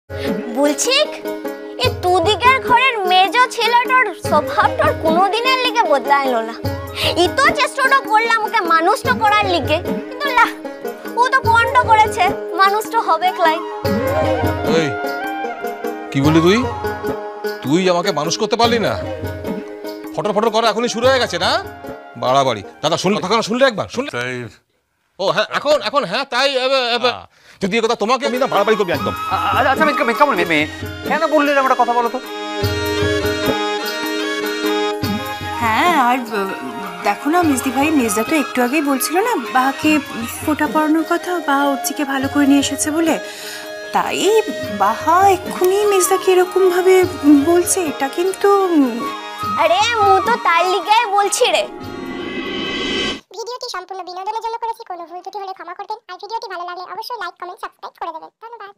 বলছি এই দুদিকের ঘরের মেজ ছেলেটার স্বভাবটার কোনোদিনের লিগে বদলাইলো না। ই তো চেষ্টাটা করলাম ওকে মানুষটা করার লিগে, কিন্তু না, ও তো পণ্ড করেছে, মানুষটা হবে ক্লাই। এই কি বললি তুই? তুই আমাকে মানুষ করতে পারলি না? ফটো ফটো করা এখনই শুরু হয়ে গেছে না? বাড়াবাড়ি। দাদা শুনলে কথা শুনলে একবার শুনলে? ও হ্যাঁ, এখন এখন হ্যাঁ তাই যদি এ কথা তোমাকে আমি না বাড়াবাড়ি করবি একদম। আচ্ছা কেমন মেয়ে কেন বললেন একটা কথা বলো তো? হ্যাঁ, আর দেখো না মিসদি ভাই, মেজদা তো একটু আগেই বলছিল না বাহাকে ফোঁটা পড়ানোর কথা, বাহা ওর ভালো করে নিয়ে এসেছে বলে। তাই বাহা এক্ষুনি মেজদাকে এরকম ভাবে বলছে, এটা কিন্তু আরে মু তো তার লিগাই বলছি রে। ভিডিওটি সম্পূর্ণ বিনোদনের জন্য করেছি, কোনো ভুল ত্রুটি হলে ক্ষমা করবেন। আর ভিডিওটি ভালো লাগলে অবশ্যই লাইক, কমেন্ট, সাবস্ক্রাইব করে দেবেন। ধন্যবাদ।